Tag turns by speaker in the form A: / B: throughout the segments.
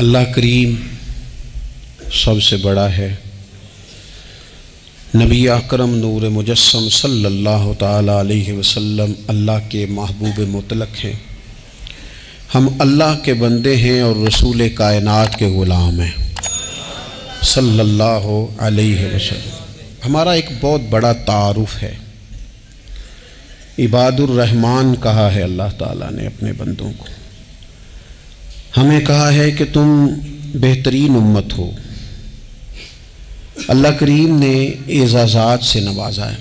A: اللہ کریم سب سے بڑا ہے۔ نبی اکرم نور مجسم صلی اللہ تعالیٰ علیہ وسلم اللہ کے محبوب مطلق ہیں۔ ہم اللہ کے بندے ہیں اور رسول کائنات کے غلام ہیں صلی اللہ علیہ وسلم۔ ہمارا ایک بہت بڑا تعارف ہے، عباد الرحمن کہا ہے اللہ تعالیٰ نے اپنے بندوں کو۔ ہمیں کہا ہے کہ تم بہترین امت ہو۔ اللہ کریم نے اعزازات سے نوازا ہے۔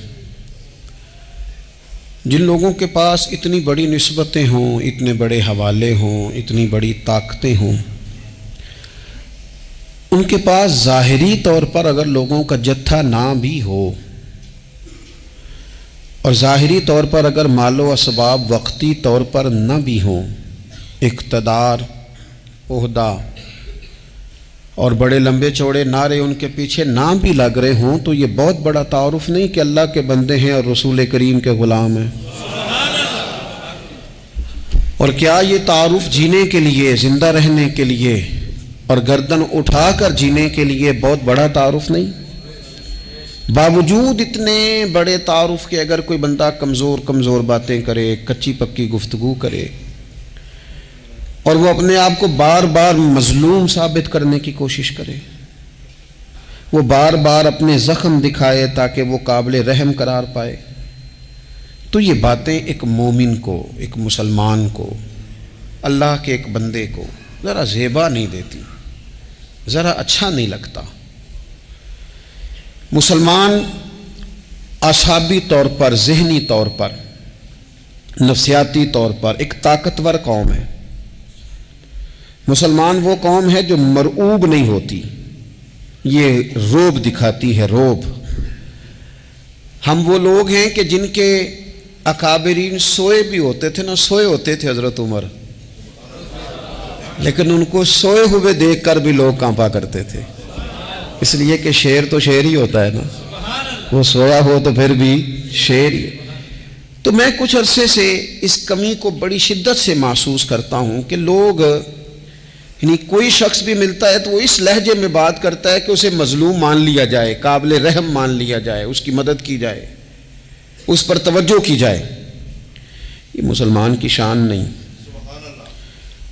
A: جن لوگوں کے پاس اتنی بڑی نسبتیں ہوں، اتنے بڑے حوالے ہوں، اتنی بڑی طاقتیں ہوں، ان کے پاس ظاہری طور پر اگر لوگوں کا جتھا نہ بھی ہو اور ظاہری طور پر اگر مال و اسباب وقتی طور پر نہ بھی ہوں، اقتدار، عہدہ اور بڑے لمبے چوڑے نعرے ان کے پیچھے نہ بھی لگ رہے ہوں، تو یہ بہت بڑا تعارف نہیں کہ اللہ کے بندے ہیں اور رسول کریم کے غلام ہیں؟ اور کیا یہ تعارف جینے کے لیے، زندہ رہنے کے لیے اور گردن اٹھا کر جینے کے لیے بہت بڑا تعارف نہیں؟ باوجود اتنے بڑے تعارف کے اگر کوئی بندہ کمزور باتیں کرے، کچی پکی گفتگو کرے اور وہ اپنے آپ کو بار بار مظلوم ثابت کرنے کی کوشش کرے، وہ بار بار اپنے زخم دکھائے تاکہ وہ قابل رحم قرار پائے، تو یہ باتیں ایک مومن کو، ایک مسلمان کو، اللہ کے ایک بندے کو ذرا زیبا نہیں دیتی، ذرا اچھا نہیں لگتا۔ مسلمان اعصابی طور پر، ذہنی طور پر، نفسیاتی طور پر ایک طاقتور قوم ہے۔ مسلمان وہ قوم ہے جو مرعوب نہیں ہوتی، یہ روب دکھاتی ہے، روب۔ ہم وہ لوگ ہیں کہ جن کے اکابرین سوئے بھی ہوتے تھے، نہ سوئے ہوتے تھے حضرت عمر، لیکن ان کو سوئے ہوئے دیکھ کر بھی لوگ کانپا کرتے تھے، اس لیے کہ شیر تو شیر ہی ہوتا ہے نا، وہ سویا ہو تو پھر بھی شیر ہی۔ تو میں کچھ عرصے سے اس کمی کو بڑی شدت سے محسوس کرتا ہوں کہ لوگ، یعنی کوئی شخص بھی ملتا ہے تو وہ اس لہجے میں بات کرتا ہے کہ اسے مظلوم مان لیا جائے، قابل رحم مان لیا جائے، اس کی مدد کی جائے، اس پر توجہ کی جائے۔ یہ مسلمان کی شان نہیں۔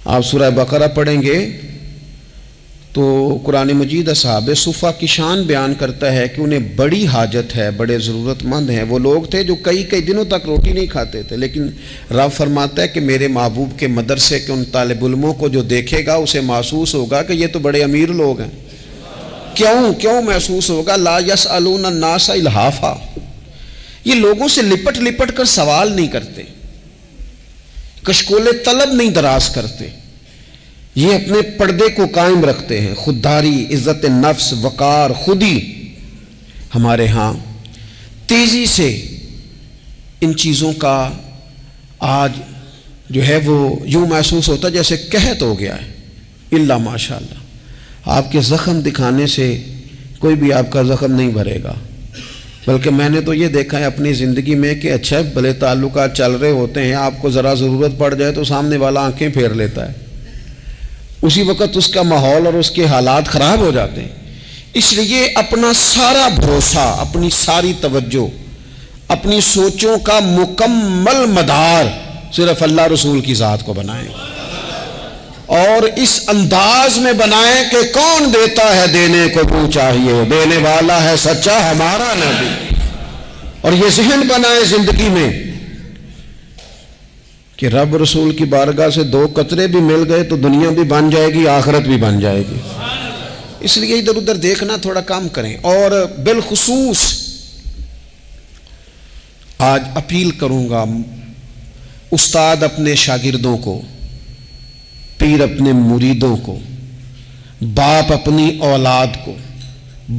A: آپ سورہ بقرہ پڑھیں گے تو قرآن مجید اصحاب صفہ کی شان بیان کرتا ہے کہ انہیں بڑی حاجت ہے، بڑے ضرورت مند ہیں۔ وہ لوگ تھے جو کئی دنوں تک روٹی نہیں کھاتے تھے، لیکن رب فرماتا ہے کہ میرے محبوب کے مدرسے کے ان طالب علموں کو جو دیکھے گا اسے محسوس ہوگا کہ یہ تو بڑے امیر لوگ ہیں۔ کیوں محسوس ہوگا؟ لا یسألون الناس الحافا، یہ لوگوں سے لپٹ کر سوال نہیں کرتے، کشکول طلب نہیں دراز کرتے، یہ اپنے پردے کو قائم رکھتے ہیں۔ خودداری، عزت نفس، وقار، خودی ہمارے ہاں تیزی سے ان چیزوں کا آج جو ہے وہ یوں محسوس ہوتا جیسے قحط ہو گیا ہے۔ الا ماشاءاللہ، آپ کے زخم دکھانے سے کوئی بھی آپ کا زخم نہیں بھرے گا، بلکہ میں نے تو یہ دیکھا ہے اپنی زندگی میں کہ اچھا بھلے تعلقات چل رہے ہوتے ہیں، آپ کو ذرا ضرورت پڑ جائے تو سامنے والا آنکھیں پھیر لیتا ہے، اسی وقت اس کا ماحول اور اس کے حالات خراب ہو جاتے ہیں۔ اس لیے اپنا سارا بھروسہ، اپنی ساری توجہ، اپنی سوچوں کا مکمل مدار صرف اللہ رسول کی ذات کو بنائیں، اور اس انداز میں بنائیں کہ کون دیتا ہے دینے کو تو چاہیے، دینے والا ہے سچا ہمارا نبی۔ اور یہ ذہن بنائیں زندگی میں کہ رب رسول کی بارگاہ سے 2 قطرے بھی مل گئے تو دنیا بھی بن جائے گی، آخرت بھی بن جائے گی۔ اس لیے ادھر ادھر دیکھنا تھوڑا کم کریں۔ اور بالخصوص آج اپیل کروں گا، استاد اپنے شاگردوں کو، پیر اپنے مریدوں کو، باپ اپنی اولاد کو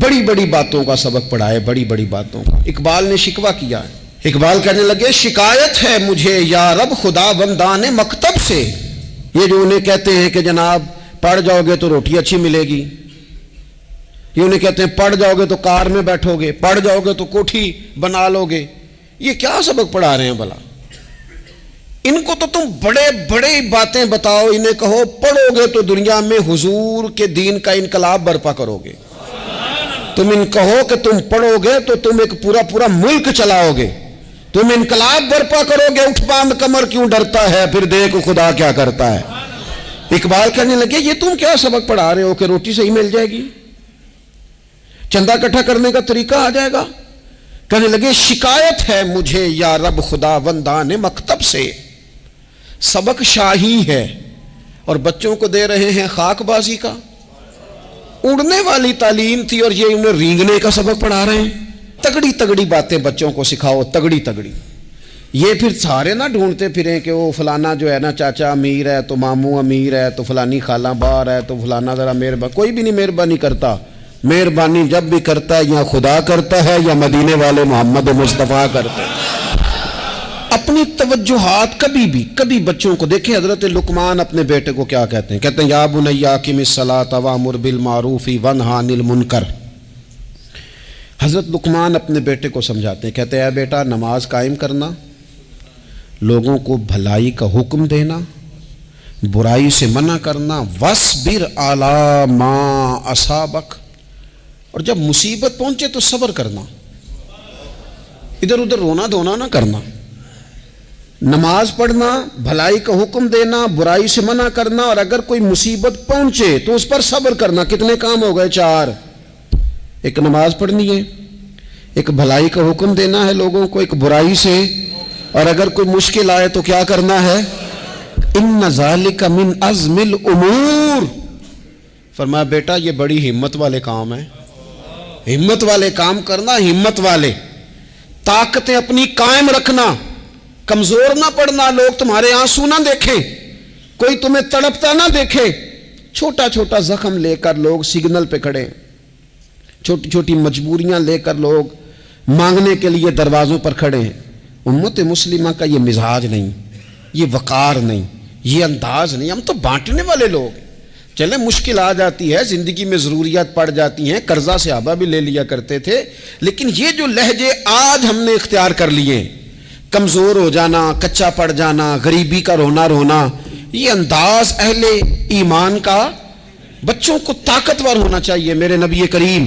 A: بڑی بڑی باتوں کا سبق پڑھائے، بڑی بڑی باتوں کا۔ اقبال نے شکوہ کیا ہے، اقبال کہنے لگے شکایت ہے مجھے یا رب خدا بندان مکتب سے، یہ جو انہیں کہتے ہیں کہ جناب پڑھ جاؤ گے تو روٹی اچھی ملے گی، یہ انہیں کہتے ہیں پڑھ جاؤ گے تو کار میں بیٹھو گے، پڑھ جاؤ گے تو کوٹھی بنا لو گے، یہ کیا سبق پڑھا رہے ہیں بھلا؟ ان کو تو تم بڑے بڑے باتیں بتاؤ، انہیں کہو پڑھو گے تو دنیا میں حضور کے دین کا انقلاب برپا کرو گے، تم ان کہو کہ تم پڑھو گے تو تم ایک پورا ملک چلاؤ گے، تم انقلاب برپا کرو گے، اٹھ باندھ کمر کیوں ڈرتا ہے، پھر دیکھ خدا کیا کرتا ہے۔ اقبال کہنے لگے یہ تم کیا سبق پڑھا رہے ہو کہ روٹی صحیح مل جائے گی، چندہ اکٹھا کرنے کا طریقہ آ جائے گا؟ کہنے لگے شکایت ہے مجھے یا رب خدا وندان مکتب سے، سبق شاہی ہے اور بچوں کو دے رہے ہیں خاک بازی کا۔ اڑنے والی تعلیم تھی اور یہ انہیں رینگنے کا سبق پڑھا رہے ہیں۔ تگڑی تگڑی باتیں بچوں کو سکھاؤ، تگڑی تگڑی، یہ پھر سارے نہ ڈھونڈتے پھریں کہ وہ فلانا جو ہے نا چاچا امیر ہے تو ماموں امیر ہے تو فلانی خالہ باہر ہے تو فلانا ذرا مہربانی، کوئی بھی نہیں مہربانی کرتا۔ مہربانی جب بھی کرتا ہے یا خدا کرتا ہے یا مدینے والے محمد مصطفیٰ کرتے ہیں۔ اپنی توجہات کبھی بچوں کو دیکھیں، حضرت لقمان اپنے بیٹے کو کیا کہتے ہیں؟ کہتے ہیں یا بنی اقم الصلاۃ وامر بالمعروف وانہی عن المنکر۔ حضرت لقمان اپنے بیٹے کو سمجھاتے ہیں، کہتے ہیں اے بیٹا نماز قائم کرنا، لوگوں کو بھلائی کا حکم دینا، برائی سے منع کرنا، وَاصْبِرْ عَلَىٰ مَا أَصَابَكَ، اور جب مصیبت پہنچے تو صبر کرنا، ادھر ادھر رونا دھونا نہ کرنا، نماز پڑھنا، بھلائی کا حکم دینا، برائی سے منع کرنا، اور اگر کوئی مصیبت پہنچے تو اس پر صبر کرنا۔ کتنے کام ہو گئے؟ 4۔ ایک نماز پڑھنی ہے، ایک بھلائی کا حکم دینا ہے لوگوں کو، ایک برائی سے، اور اگر کوئی مشکل آئے تو کیا کرنا ہے؟ ان ذالک من عزم الامور۔ فرمایا بیٹا یہ بڑی ہمت والے کام ہیں، ہمت والے کام کرنا، ہمت والے، طاقتیں اپنی قائم رکھنا، کمزور نہ پڑنا، لوگ تمہارے آنسو نہ دیکھیں، کوئی تمہیں تڑپتا نہ دیکھے۔ چھوٹا چھوٹا زخم لے کر لوگ سگنل پہ کھڑے، چھوٹی چھوٹی مجبوریاں لے کر لوگ مانگنے کے لیے دروازوں پر کھڑے ہیں۔ امت مسلمہ کا یہ مزاج نہیں، یہ وقار نہیں، یہ انداز نہیں، ہم تو بانٹنے والے لوگ ہیں۔ چلیں مشکل آ جاتی ہے، زندگی میں ضروریات پڑ جاتی ہیں، قرضہ صحابہ بھی لے لیا کرتے تھے، لیکن یہ جو لہجے آج ہم نے اختیار کر لیے، کمزور ہو جانا، کچا پڑ جانا، غریبی کا رونا، یہ انداز اہل ایمان کا۔ بچوں کو طاقتور ہونا چاہیے۔ میرے نبی کریم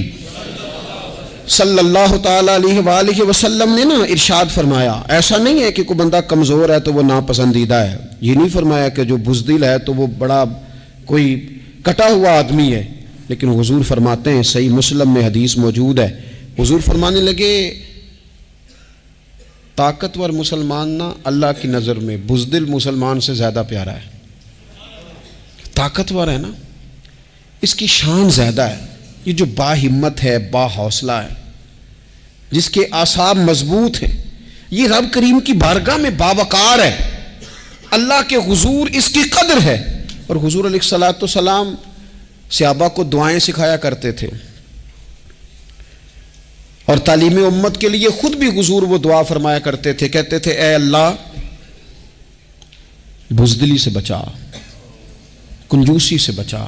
A: صلی اللہ تعالی علیہ وآلہ وسلم نے نا ارشاد فرمایا، ایسا نہیں ہے کہ کوئی بندہ کمزور ہے تو وہ ناپسندیدہ ہے، یہ نہیں فرمایا کہ جو بزدل ہے تو وہ بڑا کوئی کٹا ہوا آدمی ہے، لیکن حضور فرماتے ہیں، صحیح مسلم میں حدیث موجود ہے، حضور فرمانے لگے طاقتور مسلمان نا اللہ کی نظر میں بزدل مسلمان سے زیادہ پیارا ہے۔ طاقتور ہے نا، اس کی شان زیادہ ہے، یہ جو با ہمت ہے، با حوصلہ ہے، جس کے اعصاب مضبوط ہیں، یہ رب کریم کی بارگاہ میں باوقار ہے، اللہ کے حضور اس کی قدر ہے۔ اور حضور علیہ الصلوۃ والسلام صحابہ کو دعائیں سکھایا کرتے تھے، اور تعلیم امت کے لیے خود بھی حضور وہ دعا فرمایا کرتے تھے، کہتے تھے اے اللہ بزدلی سے بچا، کنجوسی سے بچا،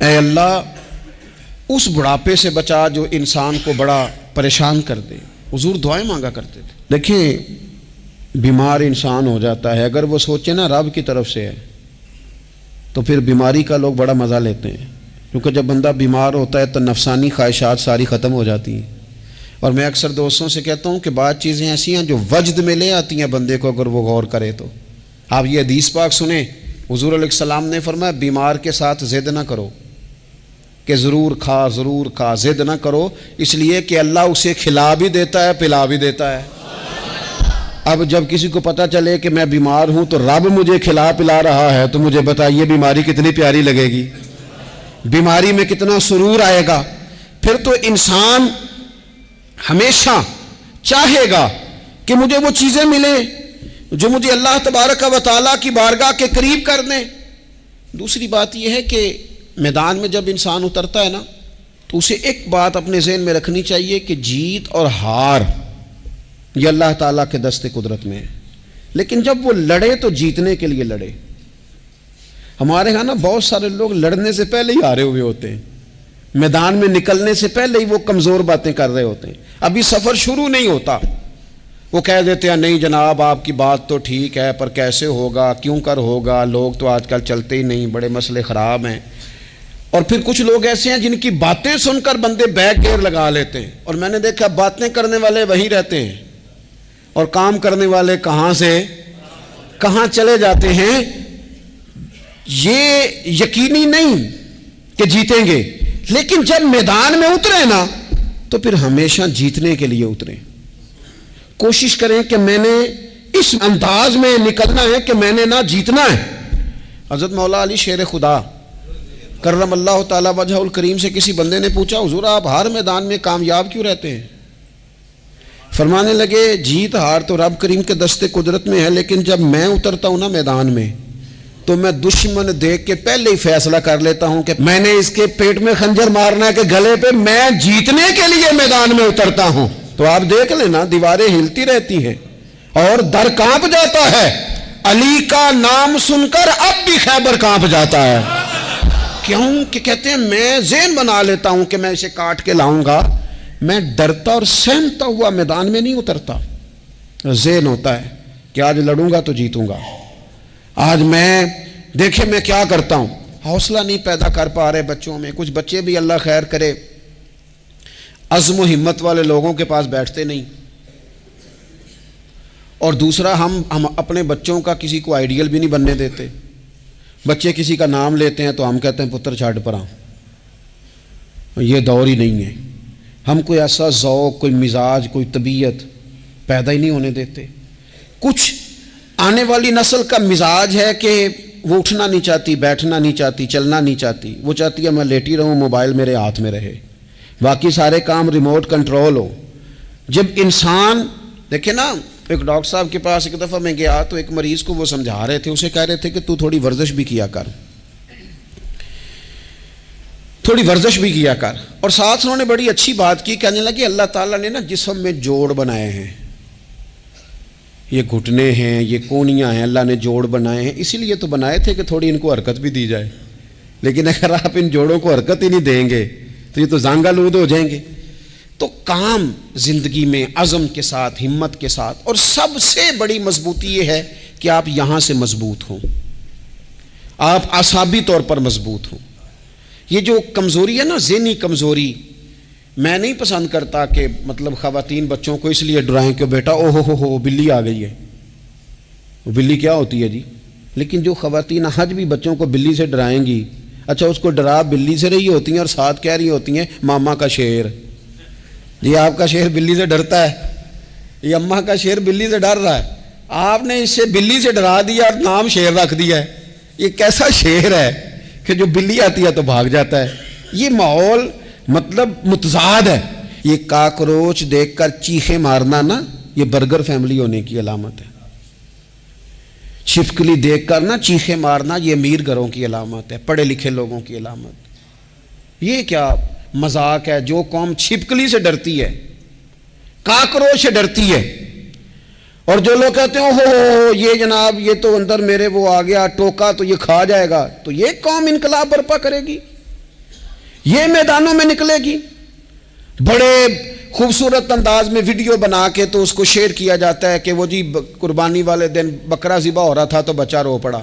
A: اے اللہ اس بڑھاپے سے بچا جو انسان کو بڑا پریشان کر دے۔ حضور دعائیں مانگا کرتے تھے۔ دیکھیں بیمار انسان ہو جاتا ہے، اگر وہ سوچے نا رب کی طرف سے ہے تو پھر بیماری کا لوگ بڑا مزہ لیتے ہیں، کیونکہ جب بندہ بیمار ہوتا ہے تو نفسانی خواہشات ساری ختم ہو جاتی ہیں۔ اور میں اکثر دوستوں سے کہتا ہوں کہ بعض چیزیں ایسی ہیں جو وجد میں لے آتی ہیں بندے کو، اگر وہ غور کرے تو۔ آپ یہ حدیث پاک سنیں، حضور علیہ السلام نے فرمایا بیمار کے ساتھ ضد نہ کرو کہ ضرور کھا، ضد نہ کرو، اس لیے کہ اللہ اسے کھلا بھی دیتا ہے، پلا بھی دیتا ہے۔ اب جب کسی کو پتہ چلے کہ میں بیمار ہوں تو رب مجھے کھلا پلا رہا ہے تو مجھے بتائیے بیماری کتنی پیاری لگے گی، بیماری میں کتنا سرور آئے گا۔ پھر تو انسان ہمیشہ چاہے گا کہ مجھے وہ چیزیں ملیں جو مجھے اللہ تبارک و تعالیٰ کی بارگاہ کے قریب کر دیں۔ دوسری بات یہ ہے کہ میدان میں جب انسان اترتا ہے نا تو اسے ایک بات اپنے ذہن میں رکھنی چاہیے کہ جیت اور ہار یہ اللہ تعالیٰ کے دست قدرت میں ہے، لیکن جب وہ لڑے تو جیتنے کے لیے لڑے۔ ہمارے ہاں نا بہت سارے لوگ لڑنے سے پہلے ہی ہارے ہوئے ہوتے ہیں، میدان میں نکلنے سے پہلے ہی وہ کمزور باتیں کر رہے ہوتے ہیں، ابھی سفر شروع نہیں ہوتا وہ کہہ دیتے ہیں نہیں جناب آپ کی بات تو ٹھیک ہے پر کیسے ہوگا، کیوں کر ہوگا، لوگ تو آج کل چلتے ہی نہیں، بڑے مسئلے خراب ہیں۔ اور پھر کچھ لوگ ایسے ہیں جن کی باتیں سن کر بندے بیک گیئر لگا لیتے ہیں، اور میں نے دیکھا باتیں کرنے والے وہیں رہتے ہیں اور کام کرنے والے کہاں سے کہاں چلے جاتے ہیں۔ یہ یقینی نہیں کہ جیتیں گے، لیکن جب میدان میں اترے نا تو پھر ہمیشہ جیتنے کے لیے اتریں۔ کوشش کریں کہ میں نے اس انداز میں نکلنا ہے کہ میں نے نہ جیتنا ہے۔ حضرت مولا علی شیر خدا کرم اللہ تعالی وجہ الکریم سے کسی بندے نے پوچھا حضور آپ ہر میدان میں کامیاب کیوں رہتے ہیں؟ فرمانے لگے جیت ہار تو رب کریم کے دستے قدرت میں ہے، لیکن جب میں اترتا ہوں نا میدان میں تو میں دشمن دیکھ کے پہلے ہی فیصلہ کر لیتا ہوں کہ میں نے اس کے پیٹ میں خنجر مارنا ہے کہ گلے پہ، میں جیتنے کے لیے میدان میں اترتا ہوں۔ تو آپ دیکھ لینا دیواریں ہلتی رہتی ہیں اور در کانپ جاتا ہے، علی کا نام سن کر اب بھی خیبر کانپ جاتا ہے۔ کیوں کہ کہتے ہیں میں ذہن بنا لیتا ہوں کہ میں اسے کاٹ کے لاؤں گا، میں ڈرتا اور سہمتا ہوا میدان میں نہیں اترتا۔ ذہن ہوتا ہے کہ آج لڑوں گا تو جیتوں گا، آج میں دیکھیں میں کیا کرتا ہوں۔ حوصلہ نہیں پیدا کر پا رہے بچوں میں، کچھ بچے بھی اللہ خیر کرے عزم و ہمت والے لوگوں کے پاس بیٹھتے نہیں، اور دوسرا ہم اپنے بچوں کا کسی کو آئیڈیل بھی نہیں بننے دیتے۔ بچے کسی کا نام لیتے ہیں تو ہم کہتے ہیں پتر چھاڑ پر آؤ، یہ دور ہی نہیں ہے۔ ہم کوئی ایسا ذوق، کوئی مزاج، کوئی طبیعت پیدا ہی نہیں ہونے دیتے۔ کچھ آنے والی نسل کا مزاج ہے کہ وہ اٹھنا نہیں چاہتی، بیٹھنا نہیں چاہتی، چلنا نہیں چاہتی، وہ چاہتی ہے میں لیٹی رہوں، موبائل میرے ہاتھ میں رہے، باقی سارے کام ریموٹ کنٹرول ہو۔ جب انسان دیکھیں نا، ایک ڈاکٹر صاحب کے پاس ایک دفعہ میں گیا تو ایک مریض کو وہ سمجھا رہے تھے، اسے کہہ رہے تھے کہ تو تھوڑی ورزش بھی کیا کر، تھوڑی ورزش بھی کیا کر، اور ساتھ انہوں نے بڑی اچھی بات کی، کہنے لگے اللہ تعالیٰ نے نا جسم میں جوڑ بنائے ہیں، یہ گھٹنے ہیں، یہ کونیاں ہیں، اللہ نے جوڑ بنائے ہیں، اسی لیے تو بنائے تھے کہ تھوڑی ان کو حرکت بھی دی جائے، لیکن اگر آپ ان جوڑوں کو حرکت ہی نہیں دیں گے تو یہ تو زانگا لود ہو جائیں گے۔ تو کام زندگی میں عزم کے ساتھ، ہمت کے ساتھ، اور سب سے بڑی مضبوطی یہ ہے کہ آپ یہاں سے مضبوط ہوں، آپ اعصابی طور پر مضبوط ہوں۔ یہ جو کمزوری ہے نا، ذہنی کمزوری، میں نہیں پسند کرتا کہ مطلب خواتین بچوں کو اس لیے ڈرائیں کہ بیٹا او ہو بلی آ گئی ہے۔ وہ بلی کیا ہوتی ہے جی؟ لیکن جو خواتین آج بھی بچوں کو بلی سے ڈرائیں گی، اچھا اس کو ڈرا بلی سے رہی ہوتی ہیں اور ساتھ کہہ رہی ہوتی ہیں ماما کا شیر، یہ آپ کا شیر بلی سے ڈرتا ہے، یہ اماں کا شیر بلی سے ڈر رہا ہے، آپ نے اس سے بلی سے ڈرا دیا اور نام شیر رکھ دیا ہے۔ یہ کیسا شیر ہے کہ جو بلی آتی ہے تو بھاگ جاتا ہے؟ یہ ماحول مطلب متضاد ہے۔ یہ کاکروچ دیکھ کر چیخیں مارنا نا، یہ برگر فیملی ہونے کی علامت ہے۔ چھپکلی دیکھ کر نا چیخیں مارنا، یہ امیر گھروں کی علامت ہے، پڑھے لکھے لوگوں کی علامت۔ یہ کیا مذاق ہے؟ جو قوم چھپکلی سے ڈرتی ہے، کاکروچ سے ڈرتی ہے، اور جو لوگ کہتے ہیں ہو یہ جناب یہ تو اندر میرے وہ آ گیا ٹوکا تو یہ کھا جائے گا، تو یہ قوم انقلاب برپا کرے گی، یہ میدانوں میں نکلے گی۔ بڑے خوبصورت انداز میں ویڈیو بنا کے تو اس کو شیئر کیا جاتا ہے کہ وہ جی قربانی والے دن بکرا ذبح ہو رہا تھا تو بچہ رو پڑا۔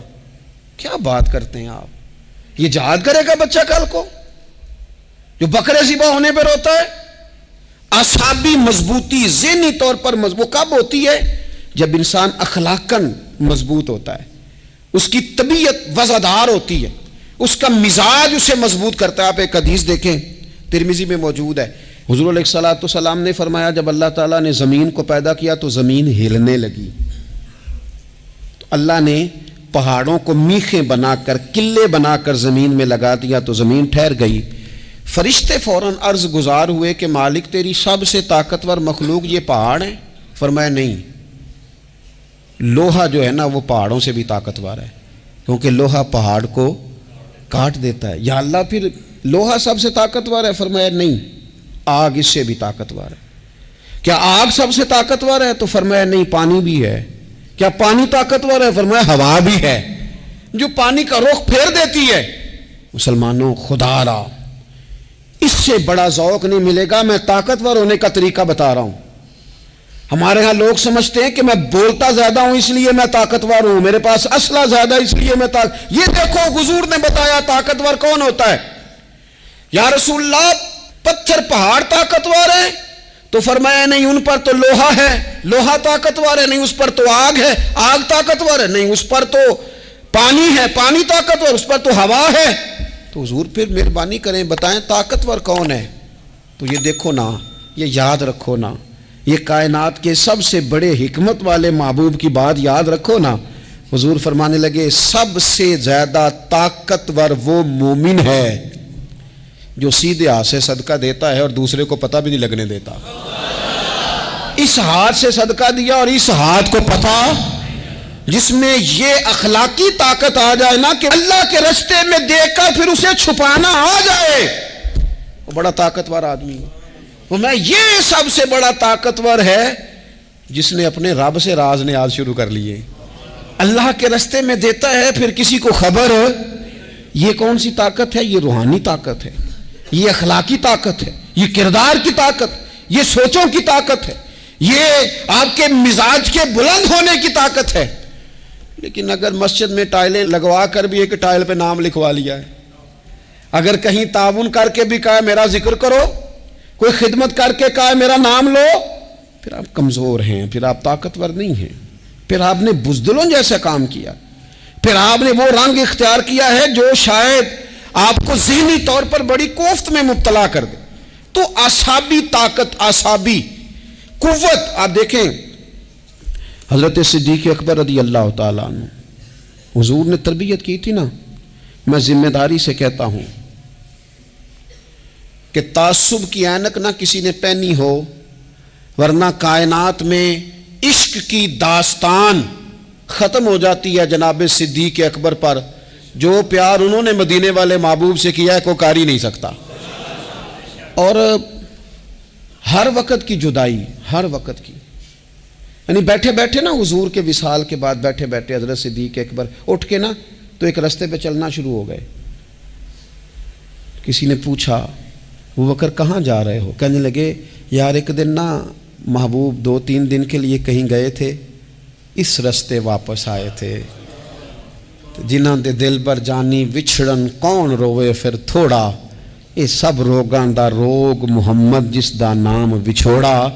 A: کیا بات کرتے ہیں آپ؟ یہ جہاد کرے گا بچہ کل کو جو بکرے ذبح ہونے پہ روتا ہے؟ اعصابی مضبوطی ذہنی طور پر مضبوط کب ہوتی ہے؟ جب انسان اخلاقاً مضبوط ہوتا ہے، اس کی طبیعت وزادار ہوتی ہے، اس کا مزاج اسے مضبوط کرتا ہے۔ آپ ایک حدیث دیکھیں، ترمذی میں موجود ہے، حضور علیہ السلام نے فرمایا جب اللہ تعالیٰ نے زمین کو پیدا کیا تو زمین ہلنے لگی، تو اللہ نے پہاڑوں کو میخیں بنا کر، قلعے بنا کر زمین میں لگا دیا تو زمین ٹھہر گئی۔ فرشتے فوراً عرض گزار ہوئے کہ مالک تیری سب سے طاقتور مخلوق یہ پہاڑ ہیں؟ فرمایا نہیں، لوہا جو ہے نا وہ پہاڑوں سے بھی طاقتور ہے، کیونکہ لوہا پہاڑ کو کاٹ دیتا ہے۔ یا اللہ پھر لوہا سب سے طاقتور ہے؟ فرمایا نہیں، آگ اس سے بھی طاقتور ہے۔ کیا آگ سب سے طاقتور ہے؟ تو فرمایا نہیں، پانی بھی ہے۔ کیا پانی طاقتور ہے؟ فرمایا ہوا بھی ہے، جو پانی کا رخ پھیر دیتی ہے۔ مسلمانوں خدا را اس سے بڑا ذوق نہیں ملے گا۔ میں طاقتور ہونے کا طریقہ بتا رہا ہوں۔ ہمارے ہاں لوگ سمجھتے ہیں کہ میں بولتا زیادہ ہوں اس لیے میں طاقتور ہوں، میرے پاس اسلحہ زیادہ اس لیے میں یہ دیکھو حضور نے بتایا طاقتور کون ہوتا ہے۔ یا رسول اللہ پتھر پہاڑ طاقتور ہے؟ تو فرمایا نہیں، ان پر تو لوہا ہے، لوہا طاقتور ہے، نہیں اس پر تو آگ ہے، آگ طاقتور ہے، نہیں اس پر تو پانی ہے، پانی طاقتور، اس پر تو ہوا ہے۔ تو حضور پھر مہربانی کریں بتائیں طاقتور کون ہے؟ تو یہ دیکھو نا، یہ یاد رکھو نا، یہ کائنات کے سب سے بڑے حکمت والے محبوب کی بات یاد رکھو نا۔ حضور فرمانے لگے سب سے زیادہ طاقتور وہ مومن ہے جو سیدھے ہاتھ سے صدقہ دیتا ہے اور دوسرے کو پتہ بھی نہیں لگنے دیتا۔ اس ہاتھ سے صدقہ دیا اور اس ہاتھ کو پتہ، جس میں یہ اخلاقی طاقت آ جائے نا کہ اللہ کے راستے میں دیکھ کر پھر اسے چھپانا آ جائے، وہ بڑا طاقتور آدمی ہے۔ وہ میں یہ سب سے بڑا طاقتور ہے جس نے اپنے رب سے راز نیاز شروع کر لیے، اللہ کے راستے میں دیتا ہے پھر کسی کو خبر۔ یہ کون سی طاقت ہے؟ یہ روحانی طاقت ہے، یہ اخلاقی طاقت ہے، یہ کردار کی طاقت، یہ سوچوں کی طاقت ہے، یہ آپ کے مزاج کے بلند ہونے کی طاقت ہے۔ لیکن اگر مسجد میں ٹائلیں لگوا کر بھی ایک ٹائل پہ نام لکھوا لیا ہے، اگر کہیں تعاون کر کے بھی کہا میرا ذکر کرو، کوئی خدمت کر کے کہا میرا نام لو، پھر آپ کمزور ہیں، پھر آپ طاقتور نہیں ہیں، پھر آپ نے بزدلوں جیسا کام کیا، پھر آپ نے وہ رنگ اختیار کیا ہے جو شاید آپ کو ذہنی طور پر بڑی کوفت میں مبتلا کر دے۔ تو اعصابی طاقت، اعصابی قوت، آپ دیکھیں حضرت صدیق اکبر رضی اللہ تعالیٰ عنہ، حضور نے تربیت کی تھی نا، میں ذمہ داری سے کہتا ہوں کہ تعصب کی اینک نہ کسی نے پہنی ہو، ورنہ کائنات میں عشق کی داستان ختم ہو جاتی ہے جناب صدیق اکبر پر۔ جو پیار انہوں نے مدینے والے محبوب سے کیا ہے کوئی کر ہی نہیں سکتا۔ اور ہر وقت کی جدائی، ہر وقت کی، یعنی بیٹھے بیٹھے نا حضور کے وصال کے بعد بیٹھے بیٹھے حضرت صدیق اکبر اٹھ کے نا تو ایک رستے پہ چلنا شروع ہو گئے۔ کسی نے پوچھا ابو بکر کہاں جا رہے ہو؟ کہنے لگے یار ایک دن نا محبوب 2-3 دن کے لیے کہیں گئے تھے، اس رستے واپس آئے تھے، جنہاں دے دل بر جانی وچھڑن کون روے پھر تھوڑا، یہ سب روگاں دا روگ محمد جس دا نام وچھوڑا۔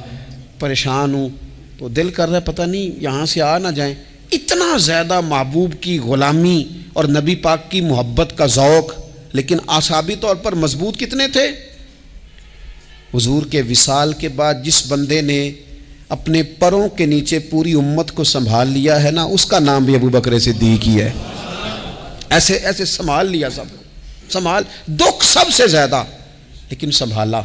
A: پریشان ہوں تو دل کر رہا ہے پتہ نہیں یہاں سے آ نہ جائیں۔ اتنا زیادہ محبوب کی غلامی اور نبی پاک کی محبت کا ذوق، لیکن اعصابی طور پر مضبوط کتنے تھے؟ حضور کے وصال کے بعد جس بندے نے اپنے پروں کے نیچے پوری امت کو سنبھال لیا ہے نا، اس کا نام بھی ابو بکر صدیق ہی ہے۔ ایسے ایسے سنبھال لیا، سب کو سنبھال، دکھ سب سے زیادہ لیکن سنبھالا۔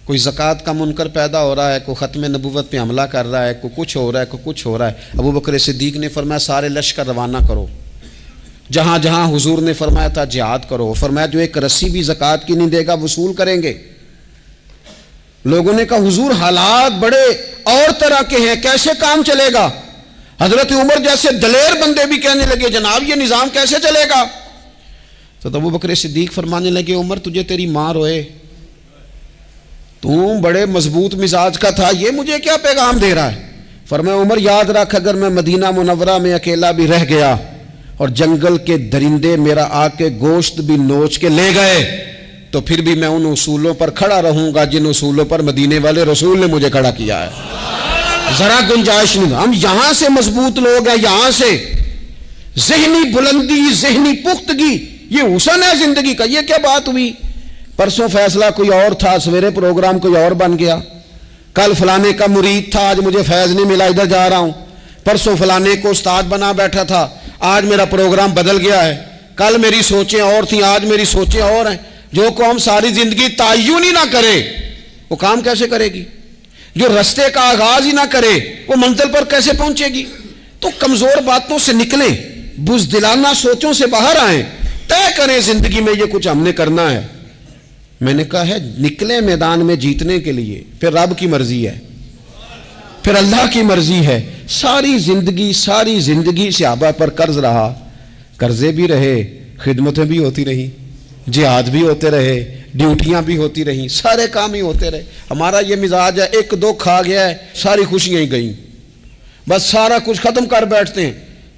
A: کوئی زکوٰۃ کا منکر پیدا ہو رہا ہے، کوئی ختم نبوت پہ حملہ کر رہا ہے، کوئی کچھ ہو رہا ہے، کوئی کچھ ہو رہا ہے، ابو بکر صدیق نے فرمایا سارے لشکر روانہ کرو، جہاں جہاں حضور نے فرمایا تھا جہاد کرو، فرمایا جو ایک رسی بھی زکوٰۃ کی نہیں دے گا وصول کریں گے۔ لوگوں نے کہا حضور حالات بڑے اور طرح کے ہیں، کیسے کام چلے گا؟ حضرت عمر جیسے دلیر بندے بھی کہنے لگے جناب یہ نظام کیسے چلے گا؟ تو ابو بکر صدیق فرمانے لگے عمر تجھے تیری ماں روئے، تو بڑے مضبوط مزاج کا تھا، یہ مجھے کیا پیغام دے رہا ہے؟ فرمایا عمر یاد رکھ اگر میں مدینہ منورہ میں اکیلا بھی رہ گیا اور جنگل کے درندے میرا آ کے گوشت بھی نوچ کے لے گئے تو پھر بھی میں ان اصولوں پر کھڑا رہوں گا جن اصولوں پر مدینے والے رسول نے مجھے کھڑا کیا ہے، ذرا گنجائش نہیں۔ ہم یہاں سے مضبوط لوگ ہیں، یہاں سے ذہنی بلندی، ذہنی پختگی، یہ حسن ہے زندگی کا۔ یہ کیا بات ہوئی؟ پرسوں فیصلہ کوئی اور تھا، سویرے پروگرام کوئی اور بن گیا، کل فلانے کا مرید تھا آج مجھے فیض نہیں ملا ادھر جا رہا ہوں، پرسوں فلانے کو استاد بنا بیٹھا تھا آج میرا پروگرام بدل گیا ہے، کل میری سوچیں اور تھیں آج میری سوچیں اور ہیں۔ جو قوم ساری زندگی تعین ہی نہ کرے وہ کام کیسے کرے گی؟ جو رستے کا آغاز ہی نہ کرے وہ منزل پر کیسے پہنچے گی؟ تو کمزور باتوں سے نکلیں، بزدلانہ سوچوں سے باہر آئیں، طے کریں زندگی میں یہ کچھ ہم نے کرنا ہے۔ میں نے کہا ہے نکلے میدان میں جیتنے کے لیے، پھر رب کی مرضی ہے، پھر اللہ کی مرضی ہے۔ ساری زندگی صحابہ پر قرض رہا، قرضے بھی رہے، خدمتیں بھی ہوتی رہی، جہاد بھی ہوتے رہے، ڈیوٹیاں بھی ہوتی رہیں, سارے کام ہی ہوتے رہے. ہمارا یہ مزاج ہے, ایک دو کھا گیا ہے ساری خوشیاں ہی گئیں, بس سارا کچھ ختم کر بیٹھتے ہیں.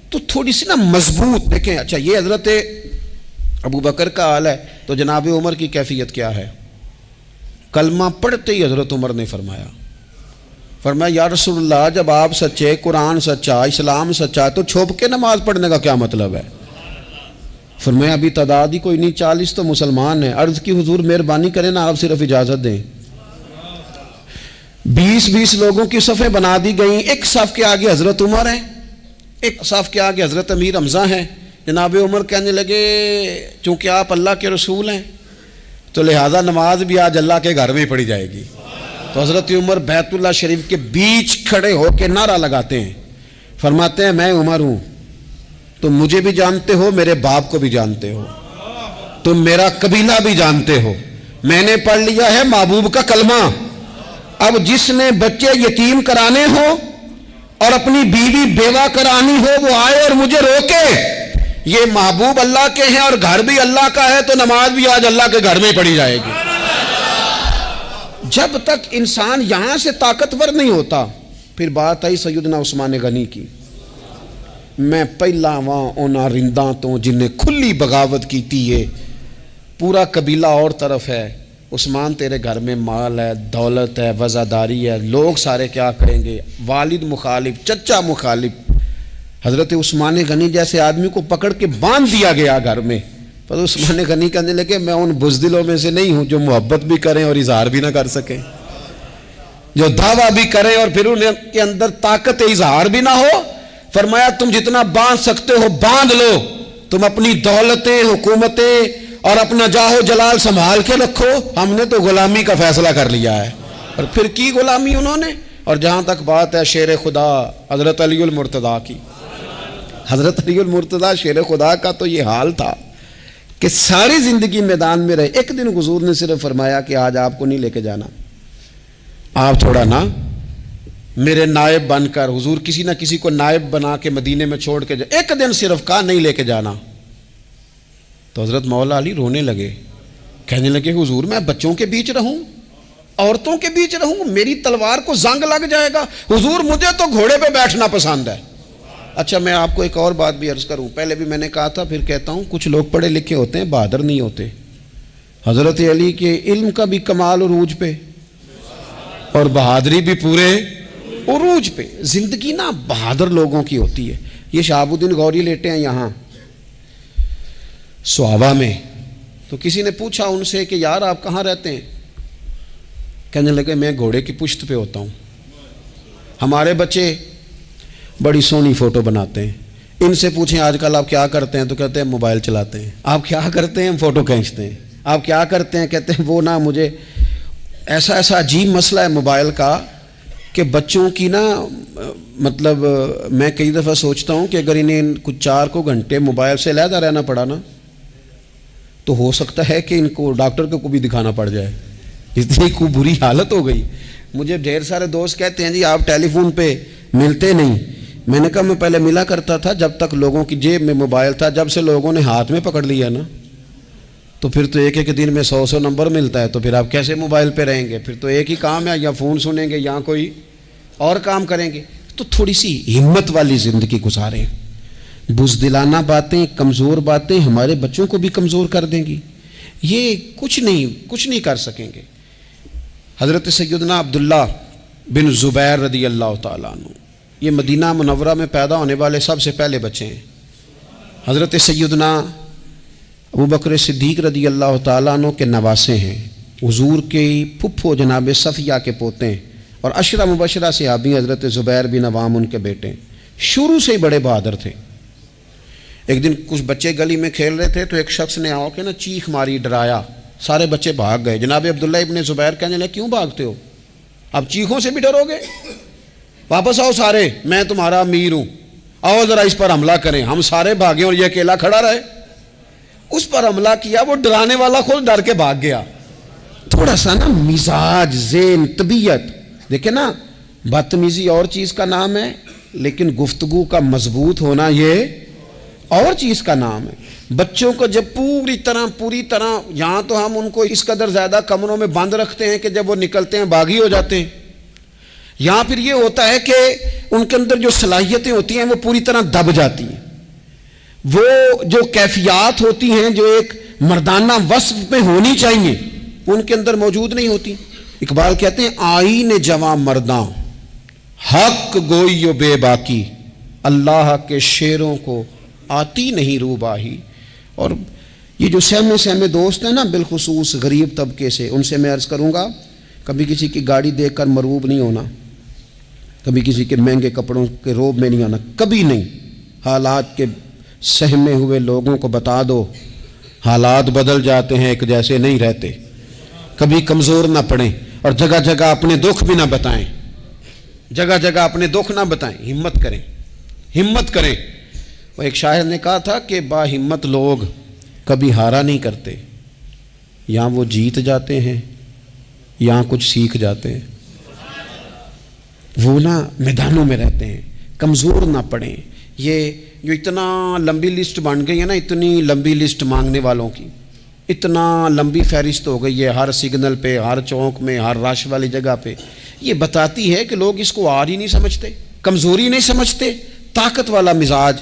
A: تو تھوڑی سی نا مضبوط دیکھیں. اچھا یہ حضرت ابو بکر کا حال ہے, تو جناب عمر کی کیفیت کیا ہے؟ کلمہ پڑھتے ہی حضرت عمر نے فرمایا یا رسول اللہ, جب آپ سچے, قرآن سچا, اسلام سچا, تو چھپ کے نماز پڑھنے کا کیا مطلب ہے؟ فرمایا ابھی تعداد ہی کوئی نہیں, 40 تو مسلمان ہیں. عرض کی حضور مہربانی کریں نا, آپ صرف اجازت دیں. 20 لوگوں کی صفیں بنا دی گئیں. ایک صف کے آگے حضرت عمر ہیں, ایک صف کے آگے حضرت امیر حمزہ ہیں. جناب عمر کہنے لگے چونکہ آپ اللہ کے رسول ہیں تو لہذا نماز بھی آج اللہ کے گھر میں پڑھی جائے گی. تو حضرت عمر بیت اللہ شریف کے بیچ کھڑے ہو کے نعرہ لگاتے ہیں, فرماتے ہیں میں عمر ہوں, تم مجھے بھی جانتے ہو, میرے باپ کو بھی جانتے ہو, تم میرا قبیلہ بھی جانتے ہو, میں نے پڑھ لیا ہے محبوب کا کلمہ. اب جس نے بچے یتیم کرانے ہو اور اپنی بیوی بیوہ کرانی ہو وہ آئے اور مجھے روکے. یہ محبوب اللہ کے ہیں اور گھر بھی اللہ کا ہے, تو نماز بھی آج اللہ کے گھر میں پڑھی جائے گی. جب تک انسان یہاں سے طاقتور نہیں ہوتا. پھر بات آئی سیدنا عثمان غنی کی. میں پہلا وہاں اونا رنداں تو جنہیں کھلی بغاوت کی تھی, ہے پورا قبیلہ اور طرف ہے. عثمان تیرے گھر میں مال ہے, دولت ہے, وزاداری ہے, لوگ سارے کیا کریں گے؟ والد مخالف, چچا مخالف. حضرت عثمان غنی جیسے آدمی کو پکڑ کے باندھ دیا گیا گھر میں. پر عثمان غنی کہنے لگے میں ان بزدلوں میں سے نہیں ہوں جو محبت بھی کریں اور اظہار بھی نہ کر سکیں, جو دعویٰ بھی کریں اور پھر ان کے اندر طاقت اظہار بھی نہ ہو. فرمایا تم جتنا باندھ سکتے ہو باندھ لو, تم اپنی دولتیں, حکومتیں اور اپنا جاہ و جلال سنبھال کے رکھو, ہم نے تو غلامی کا فیصلہ کر لیا ہے. اور پھر کی غلامی انہوں نے. اور جہاں تک بات ہے شیر خدا حضرت علی المرتضیٰ کی, حضرت علی المرتضیٰ شیر خدا کا تو یہ حال تھا کہ ساری زندگی میدان میں رہے. ایک دن حضور نے صرف فرمایا کہ آج آپ کو نہیں لے کے جانا, آپ تھوڑا نا میرے نائب بن کر, حضور کسی نہ کسی کو نائب بنا کے مدینے میں چھوڑ کے جائے. ایک دن صرف کہا نہیں لے کے جانا. تو حضرت مولا علی رونے لگے, کہنے لگے حضور میں بچوں کے بیچ رہوں, عورتوں کے بیچ رہوں, میری تلوار کو زنگ لگ جائے گا. حضور مجھے تو گھوڑے پہ بیٹھنا پسند ہے. اچھا میں آپ کو ایک اور بات بھی عرض کروں, پہلے بھی میں نے کہا تھا پھر کہتا ہوں, کچھ لوگ پڑھے لکھے ہوتے ہیں بہادر نہیں ہوتے. حضرت علی کے علم کا بھی کمال عروج پہ اور بہادری بھی پورے عروج پہ. زندگی نا بہادر لوگوں کی ہوتی ہے. یہ شہاب الدین غوری لیٹے ہیں یہاں سوابا میں, تو کسی نے پوچھا ان سے کہ یار آپ کہاں رہتے ہیں؟ کہنے لگے میں گھوڑے کی پشت پہ ہوتا ہوں, ہمارے بچے بڑی سونی فوٹو بناتے ہیں. ان سے پوچھیں آج کل آپ کیا کرتے ہیں, تو کہتے ہیں موبائل چلاتے ہیں. آپ کیا کرتے ہیں؟ ہم فوٹو کھینچتے ہیں. آپ کیا کرتے ہیں؟ کہتے ہیں وہ نا مجھے ایسا عجیب مسئلہ ہے موبائل کا کہ بچوں کی نا مطلب میں کئی دفعہ سوچتا ہوں کہ اگر انہیں کچھ 4 گھنٹے موبائل سے علیحدہ رہنا پڑا نا تو ہو سکتا ہے کہ ان کو ڈاکٹر کو بھی دکھانا پڑ جائے, اتنی کو بری حالت ہو گئی. مجھے ڈھیر سارے دوست کہتے ہیں جی آپ ٹیلی فون پہ ملتے نہیں. میں نے کہا میں پہلے ملا کرتا تھا جب تک لوگوں کی جیب میں موبائل تھا, جب سے لوگوں نے ہاتھ میں پکڑ لیا نا تو پھر تو ایک دن میں 100 نمبر ملتا ہے, تو پھر آپ کیسے موبائل پہ رہیں گے؟ پھر تو ایک ہی کام ہے, یا فون سنیں گے یا کوئی اور کام کریں گے. تو تھوڑی سی ہمت والی زندگی گزاریں. بزدلانہ باتیں, کمزور باتیں ہمارے بچوں کو بھی کمزور کر دیں گی. یہ کچھ نہیں کر سکیں گے. حضرت سیدنا عبداللہ بن زبیر رضی اللہ تعالیٰ عنہ, یہ مدینہ منورہ میں پیدا ہونے والے سب سے پہلے بچے ہیں. حضرت سیدنا ابو بکر صدیق رضی اللہ تعالیٰ عنہ کے نواسے ہیں, حضور کے پھپھو جناب صفیہ کے پوتے ہیں, اور عشرہ مبشرہ صحابی حضرت زبیر بن عوام ان کے بیٹے. شروع سے ہی بڑے بہادر تھے. ایک دن کچھ بچے گلی میں کھیل رہے تھے تو ایک شخص نے آ کے نا چیخ ماری, ڈرایا, سارے بچے بھاگ گئے. جناب عبداللہ ابن زبیر کہنے لگے کیوں بھاگتے ہو, اب چیخوں سے بھی ڈرو گے؟ واپس آؤ سارے, میں تمہارا امیر ہوں, آؤ ذرا اس پر حملہ کریں. ہم سارے بھاگے اور یہ اکیلا کھڑا رہے. اس پر حملہ کیا, وہ ڈرانے والا خود ڈر کے بھاگ گیا. تھوڑا سا نا مزاج, ذہن, طبیعت دیکھیں نا, بدتمیزی اور چیز کا نام ہے لیکن گفتگو کا مضبوط ہونا یہ اور چیز کا نام ہے. بچوں کو جب پوری طرح یہاں تو ہم ان کو اس قدر زیادہ کمروں میں بند رکھتے ہیں کہ جب وہ نکلتے ہیں باغی ہو جاتے ہیں. یہاں پھر یہ ہوتا ہے کہ ان کے اندر جو صلاحیتیں ہوتی ہیں وہ پوری طرح دب جاتی ہیں. وہ جو کیفیات ہوتی ہیں جو ایک مردانہ وصف میں ہونی چاہیے ان کے اندر موجود نہیں ہوتی. اقبال کہتے ہیں آئین جواں مرداں حق گوئی و بے باکی، اللہ کے شیروں کو آتی نہیں روباہی. اور یہ جو سہمے دوست ہیں نا بالخصوص غریب طبقے سے، ان سے میں عرض کروں گا کبھی کسی کی گاڑی دیکھ کر مرعوب نہیں ہونا، کبھی کسی کے مہنگے کپڑوں کے روب میں نہیں آنا، کبھی نہیں. حالات کے سہمے ہوئے لوگوں کو بتا دو حالات بدل جاتے ہیں، ایک جیسے نہیں رہتے. کبھی کمزور نہ پڑیں اور جگہ جگہ اپنے دکھ بھی نہ بتائیں، جگہ جگہ اپنے دکھ نہ بتائیں. ہمت کریں. وہ ایک شاعر نے کہا تھا کہ با ہمت لوگ کبھی ہارا نہیں کرتے، یا وہ جیت جاتے ہیں یا کچھ سیکھ جاتے ہیں. وہ نا میدانوں میں رہتے ہیں، کمزور نہ پڑیں. یہ جو اتنا لمبی لسٹ بن گئی ہے نا، اتنی لمبی لسٹ مانگنے والوں کی، اتنا لمبی فہرست ہو گئی ہے ہر سگنل پہ، ہر چوک میں، ہر رش والی جگہ پہ. یہ بتاتی ہے کہ لوگ اس کو آر ہی نہیں سمجھتے، کمزوری نہیں سمجھتے، طاقت والا مزاج.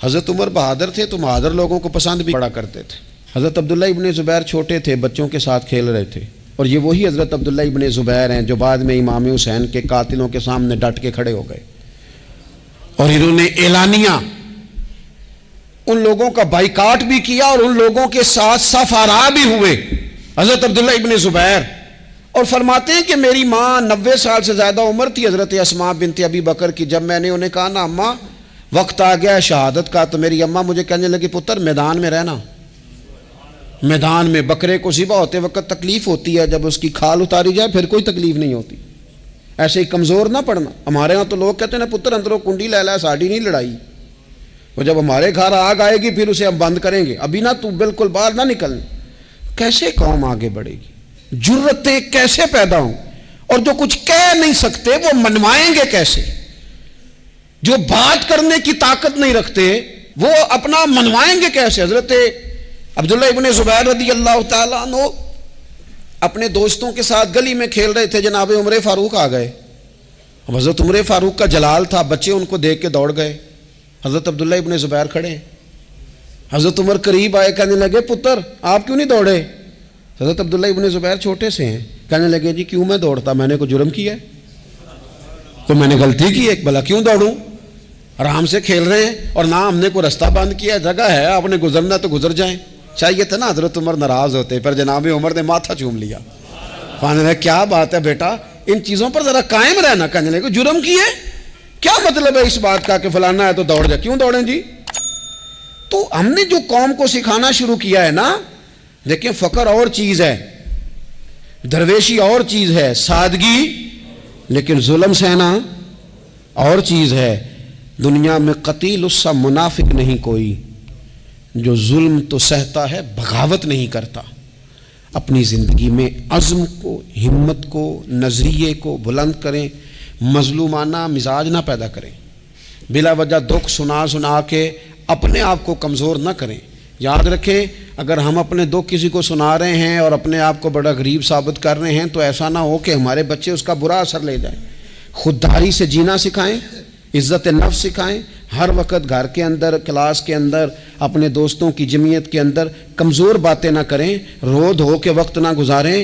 A: حضرت عمر بہادر تھے تو بہادر لوگوں کو پسند بھی بڑا کرتے تھے. حضرت عبداللہ ابن زبیر چھوٹے تھے، بچوں کے ساتھ کھیل رہے تھے، اور یہ وہی حضرت عبداللہ ابن زبیر ہیں جو بعد میں امام حسین کے قاتلوں کے سامنے ڈٹ کے کھڑے ہو گئے اور انہوں نے اعلانیہ ان لوگوں کا بائیکاٹ بھی کیا اور ان لوگوں کے ساتھ سفارا بھی ہوئے. حضرت عبداللہ ابن زبیر اور فرماتے ہیں کہ میری ماں 90 سال سے زیادہ عمر تھی حضرت اسماء بنت ابی بکر کی. جب میں نے انہیں کہا نا اماں وقت آ گیا ہے شہادت کا، تو میری اماں مجھے کہنے لگی پتر میدان میں رہنا. میدان میں بکرے کو ذبح ہوتے وقت تکلیف ہوتی ہے، جب اس کی کھال اتاری جائے پھر کوئی تکلیف نہیں ہوتی. ایسے ہی کمزور نہ پڑنا. ہمارے ہاں تو لوگ کہتے ہیں نا پتر اندروں کنڈی لے لا ساڑی نہیں لڑائی. وہ جب ہمارے گھر آگ آئے گی پھر اسے ہم بند کریں گے، ابھی نہ تو بالکل باہر نہ نکلنا. کیسے قوم آگے بڑھے گی؟ جرتیں کیسے پیدا ہوں؟ اور جو کچھ کہہ نہیں سکتے وہ منوائیں گے کیسے؟ جو بات کرنے کی طاقت نہیں رکھتے وہ اپنا منوائیں گے کیسے؟ حضرت عبداللہ ابن زبیر رضی اللہ تعالیٰ عنہ اپنے دوستوں کے ساتھ گلی میں کھیل رہے تھے، جناب عمر فاروق آ گئے. اب حضرت عمر فاروق کا جلال تھا، بچے ان کو دیکھ کے دوڑ گئے. حضرت عبداللہ ابن زبیر کھڑے ہیں. حضرت عمر قریب آئے، کہنے لگے پتر آپ کیوں نہیں دوڑے؟ حضرت عبداللہ ابن زبیر چھوٹے سے ہیں، کہنے لگے جی کیوں میں دوڑتا، میں نے کوئی جرم کیا ہے؟ تو میں نے غلطی کی ہے، بھلا کیوں دوڑوں؟ آرام سے کھیل رہے ہیں اور نہ ہم نے کوئی رستہ بند کیا، جگہ ہے آپ نے گزرنا تو گزر جائیں. چاہیے تھا نا حضرت عمر ناراض ہوتے، پر جناب عمر نے ماتھا چوم لیا. کہنے لگے کیا بات ہے بیٹا، ان چیزوں پر ذرا قائم رہنا. کہنے لگے جرم کیے، کیا مطلب ہے اس بات کا کہ فلانا ہے تو دوڑ جائے؟ کیوں دوڑیں جی؟ تو ہم نے جو قوم کو سکھانا شروع کیا ہے نا، دیکھیں فقر اور چیز ہے، درویشی اور چیز ہے، سادگی، لیکن ظلم سہنا اور چیز ہے. دنیا میں قتیل اس سا منافق نہیں کوئی جو ظلم تو سہتا ہے بغاوت نہیں کرتا. اپنی زندگی میں عزم کو، ہمت کو، نظریے کو بلند کریں، مظلومانہ مزاج نہ پیدا کریں، بلا وجہ دکھ سنا کے اپنے آپ کو کمزور نہ کریں. یاد رکھیں اگر ہم اپنے دکھ کسی کو سنا رہے ہیں اور اپنے آپ کو بڑا غریب ثابت کر رہے ہیں تو ایسا نہ ہو کہ ہمارے بچے اس کا برا اثر لے جائیں. خودداری سے جینا سکھائیں، عزت نفس سکھائیں. ہر وقت گھر کے اندر، کلاس کے اندر، اپنے دوستوں کی جمعیت کے اندر کمزور باتیں نہ کریں، رو دھو کے وقت نہ گزاریں.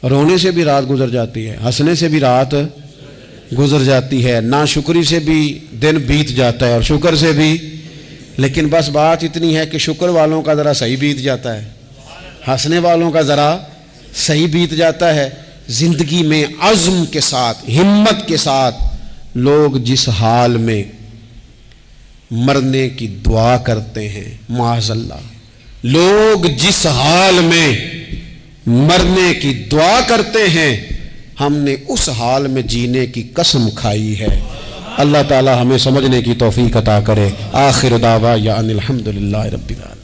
A: رونے سے بھی رات گزر جاتی ہے، ہنسنے سے بھی رات گزر جاتی ہے، ناشکری سے بھی دن بیت جاتا ہے اور شکر سے بھی. لیکن بس بات اتنی ہے کہ شکر والوں کا ذرا صحیح بیت جاتا ہے، ہنسنے والوں کا ذرا صحیح بیت جاتا ہے. زندگی میں عزم کے ساتھ، ہمت کے ساتھ لوگ جس حال میں مرنے کی دعا کرتے ہیں، معاذ اللہ، لوگ جس حال میں مرنے کی دعا کرتے ہیں، ہم نے اس حال میں جینے کی قسم کھائی ہے. اللہ تعالی ہمیں سمجھنے کی توفیق عطا کرے. آخر دعوانا ان الحمدللہ رب العالمین.